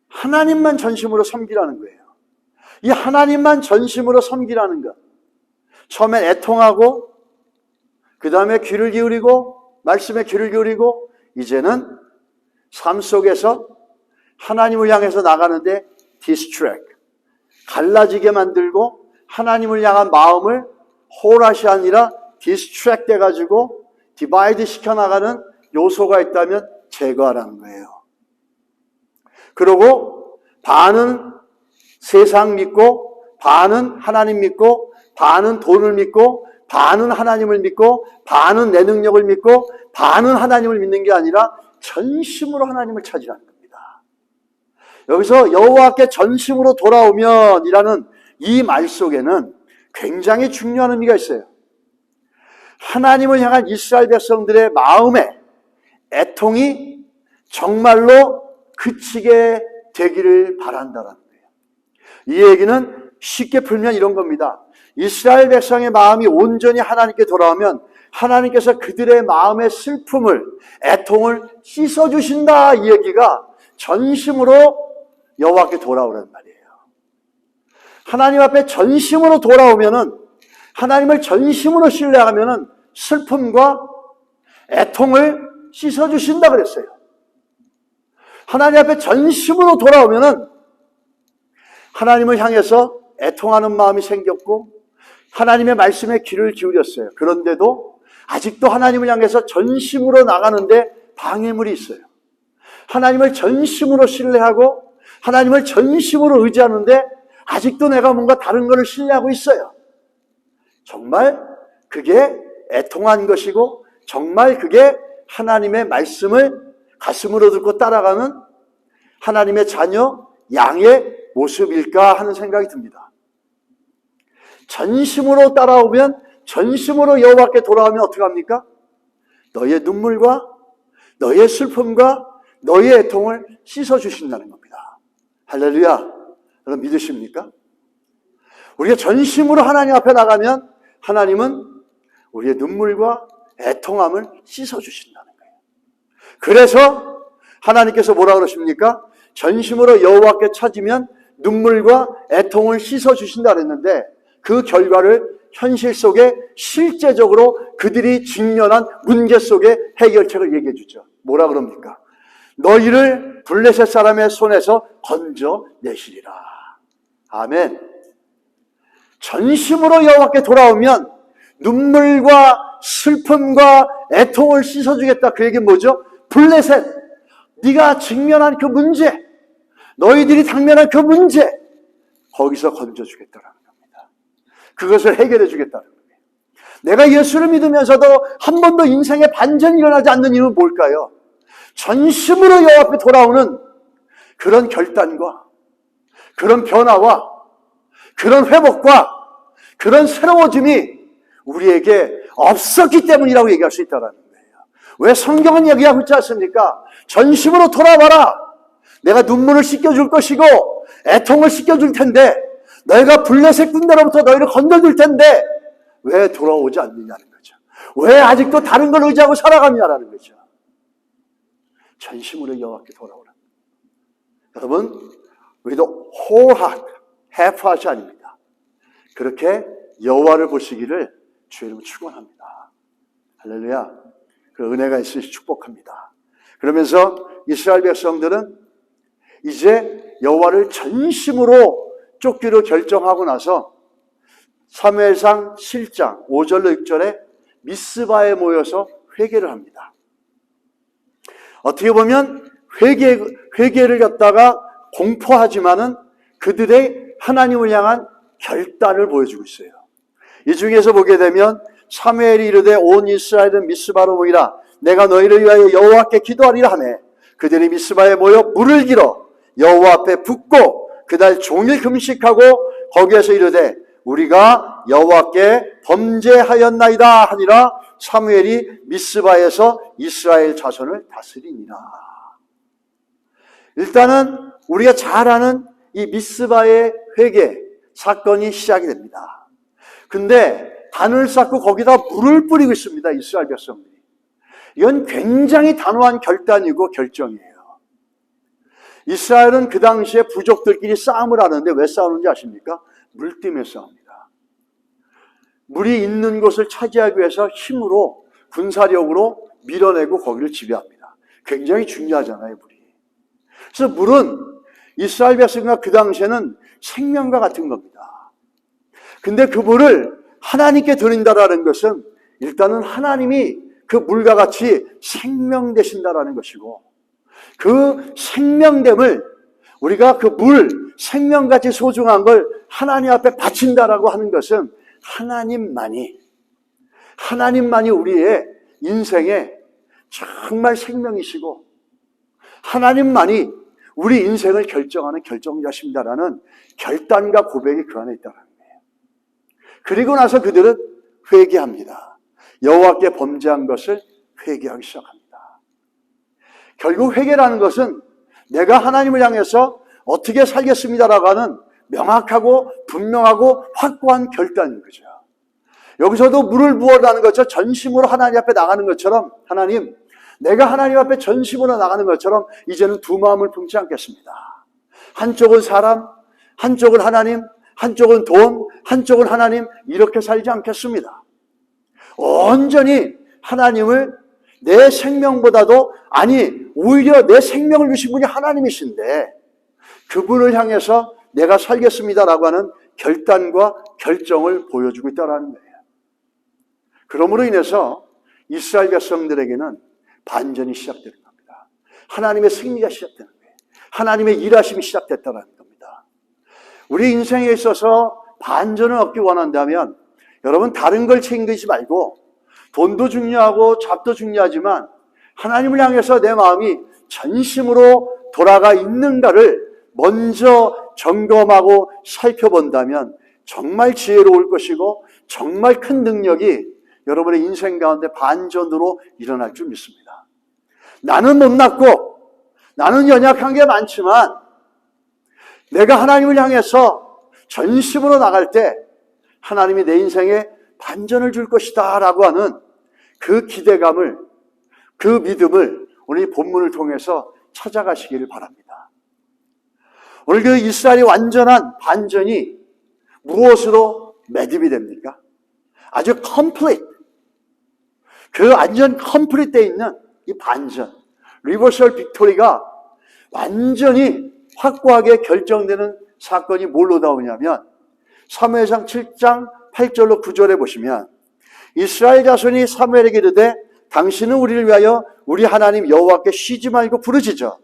하나님만 전심으로 섬기라는 거예요. 이 하나님만 전심으로 섬기라는 것. 처음엔 애통하고 그 다음에 귀를 기울이고 말씀에 귀를 기울이고 이제는 삶 속에서 하나님을 향해서 나가는데 distract, 갈라지게 만들고 하나님을 향한 마음을 wholeheart이 아니라 distract 돼가지고 divide 시켜나가는 요소가 있다면 제거하라는 거예요. 그리고 반은 세상 믿고 반은 하나님 믿고 반은 돈을 믿고 반은 하나님을 믿고 반은 내 능력을 믿고 반은 하나님을 믿는 게 아니라 전심으로 하나님을 찾으라는 겁니다. 여기서 여호와께 전심으로 돌아오면 이라는 이 말 속에는 굉장히 중요한 의미가 있어요. 하나님을 향한 이스라엘 백성들의 마음에 애통이 정말로 그치게 되기를 바란다는 거예요. 이 얘기는 쉽게 풀면 이런 겁니다. 이스라엘 백성의 마음이 온전히 하나님께 돌아오면 하나님께서 그들의 마음의 슬픔을, 애통을 씻어주신다 이 얘기가 전심으로 여호와께 돌아오란 말이에요. 하나님 앞에 전심으로 돌아오면은 하나님을 전심으로 신뢰하면은 슬픔과 애통을 씻어주신다 그랬어요. 하나님 앞에 전심으로 돌아오면은 하나님을 향해서 애통하는 마음이 생겼고 하나님의 말씀에 귀를 기울였어요. 그런데도 아직도 하나님을 향해서 전심으로 나가는데 방해물이 있어요. 하나님을 전심으로 신뢰하고 하나님을 전심으로 의지하는데 아직도 내가 뭔가 다른 것을 신뢰하고 있어요. 정말 그게 애통한 것이고 정말 그게 하나님의 말씀을 가슴으로 듣고 따라가는 하나님의 자녀, 양의 모습일까 하는 생각이 듭니다. 전심으로 따라오면, 전심으로 여호와께 돌아오면 어떻게 합니까? 너의 눈물과 너의 슬픔과 너의 애통을 씻어주신다는 겁니다. 할렐루야. 여러분 믿으십니까? 우리가 전심으로 하나님 앞에 나가면 하나님은 우리의 눈물과 애통함을 씻어주신다는 거예요. 그래서 하나님께서 뭐라 그러십니까? 전심으로 여호와께 찾으면 눈물과 애통을 씻어주신다 그랬는데 그 결과를 현실 속에 실제적으로 그들이 직면한 문제 속에 해결책을 얘기해 주죠. 뭐라 그럽니까? 너희를 블레셋 사람의 손에서 건져내시리라. 아멘. 전심으로 여호와께 돌아오면 눈물과 슬픔과 애통을 씻어주겠다. 그 얘기는 뭐죠? 블레셋, 네가 직면한 그 문제, 너희들이 당면한 그 문제, 거기서 건져주겠다는 겁니다. 그것을 해결해 주겠다는 거예요. 내가 예수를 믿으면서도 한 번도 인생에 반전이 일어나지 않는 이유는 뭘까요? 전심으로 여호와 앞에 돌아오는 그런 결단과 그런 변화와 그런 회복과 그런 새로워짐이 우리에게 없었기 때문이라고 얘기할 수 있다는 거예요. 왜 성경은 얘기하고 있지 않습니까? 전심으로 돌아와라. 내가 눈물을 씻겨줄 것이고 애통을 씻겨줄 텐데 너희가 블레셋 군대로부터 너희를 건져줄 텐데 왜 돌아오지 않느냐는 거죠. 왜 아직도 다른 걸 의지하고 살아가느냐라는 거죠. 전심으로 여호와께 돌아오라. 여러분, 우리도 whole heart, half heart이 아닙니다. 그렇게 여호와를 보시기를 주의 이름으로 축원합니다. 할렐루야. 그 은혜가 있으시 축복합니다. 그러면서 이스라엘 백성들은 이제 여호와를 전심으로 쫓기로 결정하고 나서 사무엘상 7장 5절로 6절에 미스바에 모여서 회개를 합니다. 어떻게 보면 회개를 갖다가 공포하지만은 그들의 하나님을 향한 결단을 보여주고 있어요. 이 중에서 보게 되면 사무엘이 이르되 온 이스라엘은 미스바로 모이라. 내가 너희를 위하여 여호와께 기도하리라 하매 그들이 미스바에 모여 물을 길어 여호와 앞에 붓고 그날 종일 금식하고 거기에서 이르되 우리가 여호와께 범죄하였나이다 하니라. 사무엘이 미스바에서 이스라엘 자손을 다스리니라. 일단은 우리가 잘 아는 이 미스바의 회개 사건이 시작이 됩니다. 근데 단을 쌓고 거기다 물을 뿌리고 있습니다. 이스라엘 백성들이. 이건 굉장히 단호한 결단이고 결정이에요. 이스라엘은 그 당시에 부족들끼리 싸움을 하는데 왜 싸우는지 아십니까? 물 때문에 싸웁니다. 물이 있는 곳을 차지하기 위해서 힘으로 군사력으로 밀어내고 거기를 지배합니다. 굉장히 중요하잖아요, 물이. 그래서 물은 이스라엘 백성과 그 당시에는 생명과 같은 겁니다. 근데 그 물을 하나님께 드린다라는 것은 일단은 하나님이 그 물과 같이 생명 되신다라는 것이고 그 생명됨을 우리가 그 물, 생명같이 소중한 걸 하나님 앞에 바친다라고 하는 것은 하나님만이 우리의 인생에 정말 생명이시고 하나님만이 우리 인생을 결정하는 결정자십니다라는 결단과 고백이 그 안에 있다는 거예요. 그리고 나서 그들은 회개합니다. 여호와께 범죄한 것을 회개하기 시작합니다. 결국 회개라는 것은 내가 하나님을 향해서 어떻게 살겠습니다라고 하는 명확하고 분명하고 확고한 결단인 거죠. 여기서도 물을 부어라는 것처럼 전심으로 하나님 앞에 나가는 것처럼 하나님, 내가 하나님 앞에 전심으로 나가는 것처럼 이제는 두 마음을 품지 않겠습니다. 한쪽은 사람, 한쪽은 하나님, 한쪽은 돈, 한쪽은 하나님, 이렇게 살지 않겠습니다. 온전히 하나님을 내 생명보다도 오히려 내 생명을 주신 분이 하나님이신데 그분을 향해서 내가 살겠습니다라고 하는 결단과 결정을 보여주고 있다는 거예요. 그러므로 인해서 이스라엘 백성들에게는 반전이 시작되는 겁니다. 하나님의 승리가 시작되는 거예요. 하나님의 일하심이 시작됐다는 겁니다. 우리 인생에 있어서 반전을 얻기 원한다면 여러분 다른 걸 챙기지 말고 돈도 중요하고 잡도 중요하지만 하나님을 향해서 내 마음이 전심으로 돌아가 있는가를 먼저 점검하고 살펴본다면 정말 지혜로울 것이고 정말 큰 능력이 여러분의 인생 가운데 반전으로 일어날 줄 믿습니다. 나는 못났고 나는 연약한 게 많지만 내가 하나님을 향해서 전심으로 나갈 때 하나님이 내 인생에 반전을 줄 것이다 라고 하는 그 기대감을, 그 믿음을 오늘 이 본문을 통해서 찾아가시기를 바랍니다. 오늘 그 이스라엘이 완전한 반전이 무엇으로 매듭이 됩니까? 아주 complete, 그 완전 complete 되어 있는 이 반전, 리버설 빅토리가 완전히 확고하게 결정되는 사건이 뭘로 나오냐면 사무엘상 7장 8절로 9절에 보시면 이스라엘 자손이 사무엘에게 이르되 당신은 우리를 위하여 우리 하나님 여호와께 쉬지 말고 부르짖어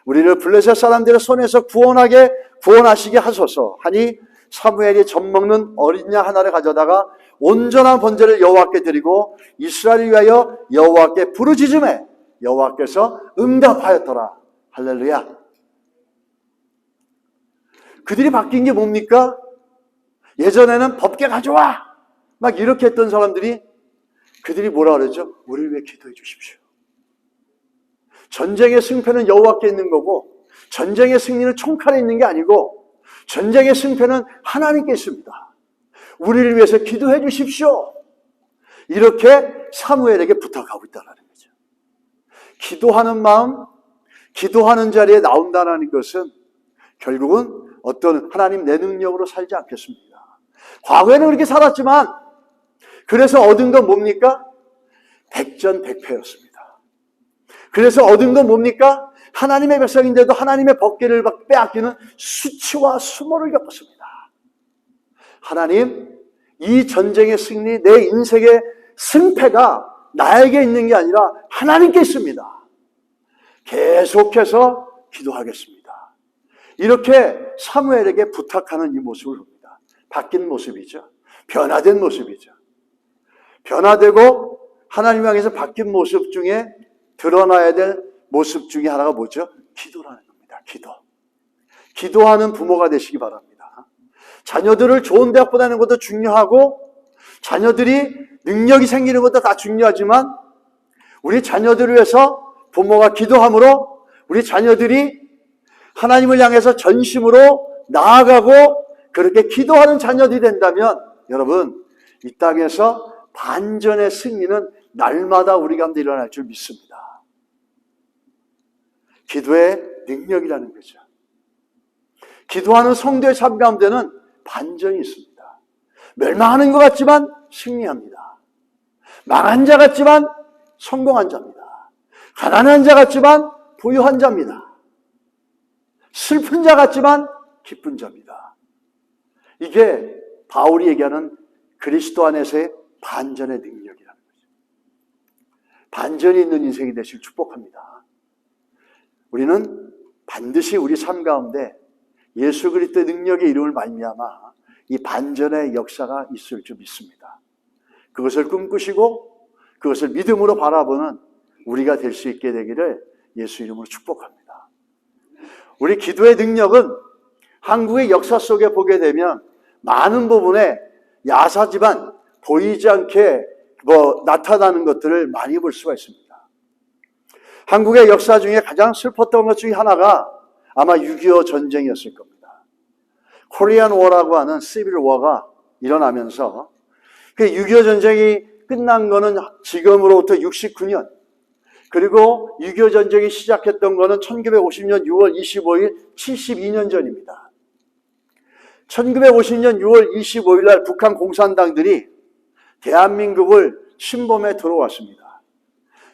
우리를 블레셋 사람들의 손에서 구원하시게 하소서 하니 사무엘이 젖먹는 어린 양 하나를 가져다가 온전한 번제를 여호와께 드리고 이스라엘을 위하여 여호와께 부르짖음에 여호와께서 응답하였더라. 할렐루야. 그들이 바뀐 게 뭡니까? 예전에는 법궤 가져와 막 이렇게 했던 사람들이 그들이 뭐라 그러죠? 우리를 위해 기도해 주십시오. 전쟁의 승패는 여호와께 있는 거고 전쟁의 승리는 총칼에 있는 게 아니고 전쟁의 승패는 하나님께 있습니다. 우리를 위해서 기도해 주십시오. 이렇게 사무엘에게 부탁하고 있다는 거죠. 기도하는 마음, 기도하는 자리에 나온다는 것은 결국은 어떤 하나님 내 능력으로 살지 않겠습니다. 과거에는 그렇게 살았지만 그래서 얻은 건 뭡니까? 백전백패였습니다. 그래서 얻은 건 뭡니까? 하나님의 백성인데도 하나님의 법궤를 빼앗기는 수치와 수모를 겪었습니다. 하나님, 이 전쟁의 승리, 내 인생의 승패가 나에게 있는 게 아니라 하나님께 있습니다. 계속해서 기도하겠습니다. 이렇게 사무엘에게 부탁하는 이 모습을 봅니다. 바뀐 모습이죠. 변화된 모습이죠. 변화되고 하나님 향해서 바뀐 모습 중에 드러나야 될 모습 중에 하나가 뭐죠? 기도라는 겁니다. 기도. 기도하는 부모가 되시기 바랍니다. 자녀들을 좋은 대학 보내는 것도 중요하고 자녀들이 능력이 생기는 것도 다 중요하지만 우리 자녀들을 위해서 부모가 기도함으로 우리 자녀들이 하나님을 향해서 전심으로 나아가고 그렇게 기도하는 자녀들이 된다면 여러분 이 땅에서 반전의 승리는 날마다 우리 가운데 일어날 줄 믿습니다. 기도의 능력이라는 거죠. 기도하는 성도의 삶 가운데는 반전이 있습니다. 멸망하는 것 같지만 승리합니다. 망한 자 같지만 성공한 자입니다. 가난한 자 같지만 부유한 자입니다. 슬픈 자 같지만 기쁜 자입니다. 이게 바울이 얘기하는 그리스도 안에서의 반전의 능력이라는 거죠. 반전이 있는 인생이 되실 축복합니다. 우리는 반드시 우리 삶 가운데 예수 그리스도의 능력의 이름을 말미암아 이 반전의 역사가 있을 줄 믿습니다. 그것을 꿈꾸시고 그것을 믿음으로 바라보는 우리가 될 수 있게 되기를 예수 이름으로 축복합니다. 우리 기도의 능력은 한국의 역사 속에 보게 되면 많은 부분에 야사지만 보이지 않게 나타나는 것들을 많이 볼 수가 있습니다. 한국의 역사 중에 가장 슬펐던 것 중에 하나가 아마 6.25 전쟁이었을 겁니다. 코리안 워라고 하는 시빌 워가 일어나면서 그 6.25 전쟁이 끝난 거는 지금으로부터 69년 그리고 6.25 전쟁이 시작했던 거는 1950년 6월 25일 72년 전입니다. 1950년 6월 25일 날 북한 공산당들이 대한민국을 침범해 들어왔습니다.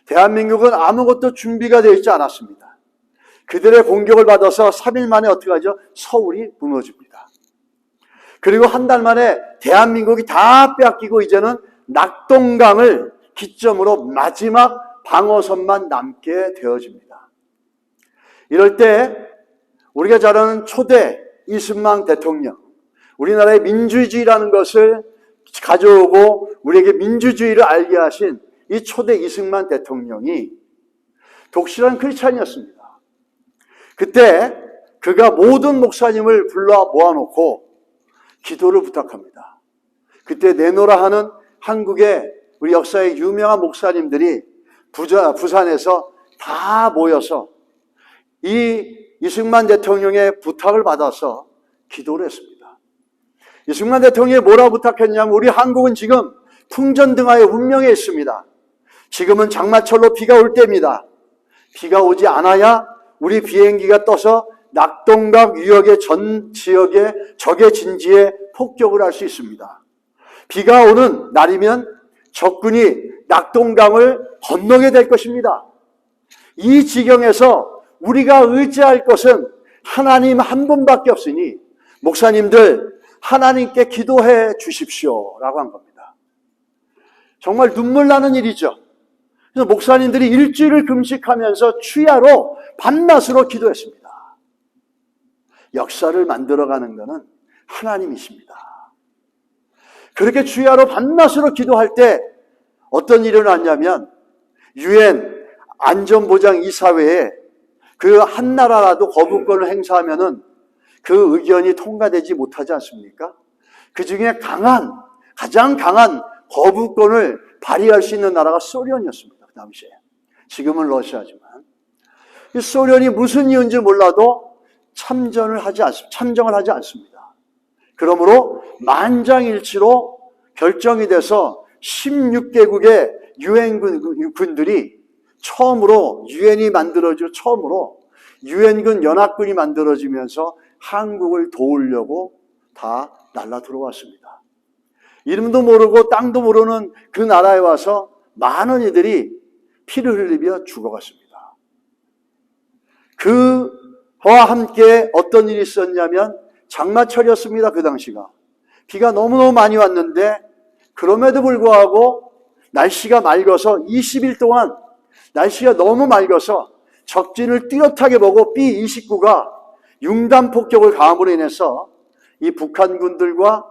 대한민국은 아무것도 준비가 되어 있지 않았습니다. 그들의 공격을 받아서 3일 만에 어떻게 하죠? 서울이 무너집니다. 그리고 한 달 만에 대한민국이 다 빼앗기고 이제는 낙동강을 기점으로 마지막 방어선만 남게 되어집니다. 이럴 때 우리가 잘 아는 초대 이승만 대통령, 우리나라의 민주주의라는 것을 가져오고 우리에게 민주주의를 알게 하신 이 초대 이승만 대통령이 독실한 크리스찬이었습니다. 그때 그가 모든 목사님을 불러 모아놓고 기도를 부탁합니다. 그때 내노라 하는 한국의 우리 역사의 유명한 목사님들이 부산에서 다 모여서 이 이승만 대통령의 부탁을 받아서 기도를 했습니다. 이승만 대통령이 뭐라고 부탁했냐면 우리 한국은 지금 풍전등화의 운명에 있습니다. 지금은 장마철로 비가 올 때입니다. 비가 오지 않아야 우리 비행기가 떠서 낙동강 유역의 전 지역의 적의 진지에 폭격을 할 수 있습니다. 비가 오는 날이면 적군이 낙동강을 건너게 될 것입니다. 이 지경에서 우리가 의지할 것은 하나님 한 분밖에 없으니 목사님들 하나님께 기도해 주십시오 라고 한 겁니다. 정말 눈물 나는 일이죠. 그래서 목사님들이 일주일을 금식하면서 추야로 밤낮으로 기도했습니다. 역사를 만들어가는 것은 하나님이십니다. 그렇게 추야로 밤낮으로 기도할 때 어떤 일이 일어났냐면 유엔 안전보장이사회에 그 한 나라라도 거부권을 행사하면은 그 의견이 통과되지 못하지 않습니까? 그 중에 가장 강한 거부권을 발휘할 수 있는 나라가 소련이었습니다. 그 당시에. 지금은 러시아지만. 이 소련이 무슨 이유인지 몰라도 참정을 하지 않습니다. 그러므로 만장일치로 결정이 돼서 16개국의 유엔군들이 처음으로 유엔군 연합군이 만들어지면서 한국을 도우려고 다 날라 들어왔습니다. 이름도 모르고 땅도 모르는 그 나라에 와서 많은 이들이 피를 흘리며 죽어갔습니다. 그와 함께 어떤 일이 있었냐면 장마철이었습니다. 그 당시가. 비가 너무너무 많이 왔는데 그럼에도 불구하고 날씨가 맑아서 20일 동안 날씨가 너무 맑아서 적진을 뚜렷하게 보고 B-29가 융단 폭격을 가함으로 인해서 이 북한군들과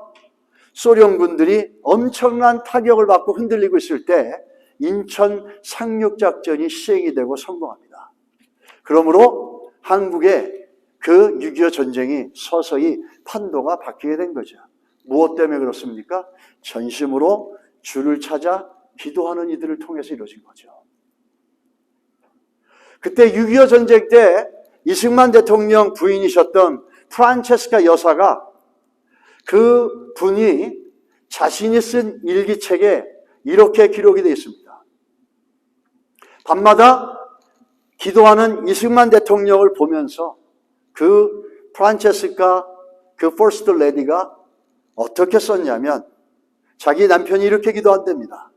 소련군들이 엄청난 타격을 받고 흔들리고 있을 때 인천 상륙작전이 시행이 되고 성공합니다. 그러므로 한국의 그 6.25 전쟁이 서서히 판도가 바뀌게 된 거죠. 무엇 때문에 그렇습니까? 전심으로 주를 찾아 기도하는 이들을 통해서 이루어진 거죠. 그때 6.25 전쟁 때 이승만 대통령 부인이셨던 프란체스카 여사가 그 분이 자신이 쓴 일기책에 이렇게 기록이 되어 있습니다. 밤마다 기도하는 이승만 대통령을 보면서 그 프란체스카 그 퍼스트 레디가 어떻게 썼냐면 자기 남편이 이렇게 기도한답니다.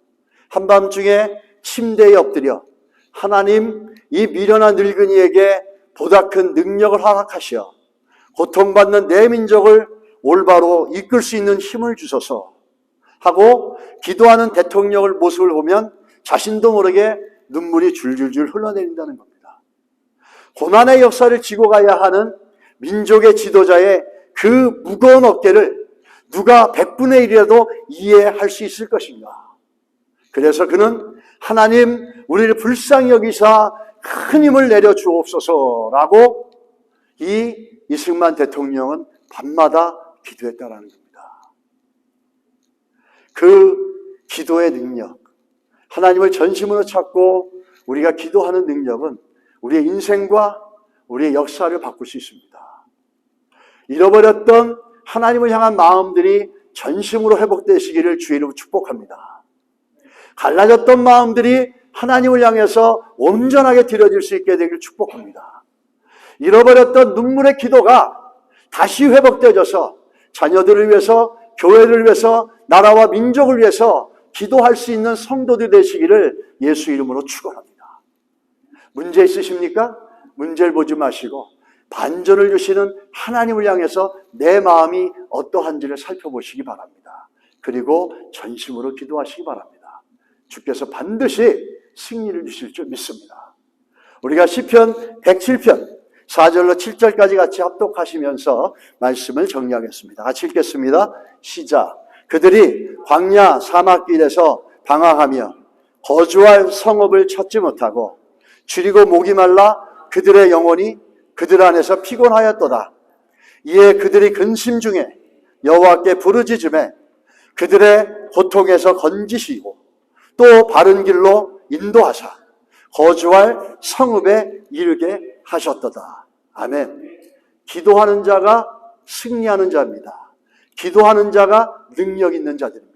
한밤중에 침대에 엎드려 하나님 이 미련한 늙은이에게 보다 큰 능력을 허락하시어 고통받는 내 민족을 올바로 이끌 수 있는 힘을 주소서 하고 기도하는 대통령의 모습을 보면 자신도 모르게 눈물이 줄줄줄 흘러내린다는 겁니다. 고난의 역사를 지고 가야 하는 민족의 지도자의 그 무거운 어깨를 누가 100분의 1이라도 이해할 수 있을 것인가. 그래서 그는 하나님 우리를 불쌍히 여기사 큰 힘을 내려주옵소서라고 이 이승만 대통령은 밤마다 기도했다라는 겁니다. 그 기도의 능력, 하나님을 전심으로 찾고 우리가 기도하는 능력은 우리의 인생과 우리의 역사를 바꿀 수 있습니다. 잃어버렸던 하나님을 향한 마음들이 전심으로 회복되시기를 주의 이름으로 축복합니다. 갈라졌던 마음들이 하나님을 향해서 온전하게 드려질 수 있게 되기를 축복합니다. 잃어버렸던 눈물의 기도가 다시 회복되어져서 자녀들을 위해서, 교회를 위해서, 나라와 민족을 위해서 기도할 수 있는 성도들 되시기를 예수 이름으로 축원합니다. 문제 있으십니까? 문제를 보지 마시고 반전을 주시는 하나님을 향해서 내 마음이 어떠한지를 살펴보시기 바랍니다. 그리고 전심으로 기도하시기 바랍니다. 주께서 반드시 승리를 주실 줄 믿습니다. 우리가 시편 107편 4절로 7절까지 같이 합독하시면서 말씀을 정리하겠습니다. 같이 읽겠습니다. 시작. 그들이 광야 사막길에서 방황하며 거주할 성읍을 찾지 못하고 줄이고 목이 말라 그들의 영혼이 그들 안에서 피곤하였도다. 이에 그들이 근심 중에 여호와께 부르짖음에 그들의 고통에서 건지시고 또 바른 길로 인도하사 거주할 성읍에 이르게 하셨도다. 아멘. 기도하는 자가 승리하는 자입니다. 기도하는 자가 능력 있는 자들입니다.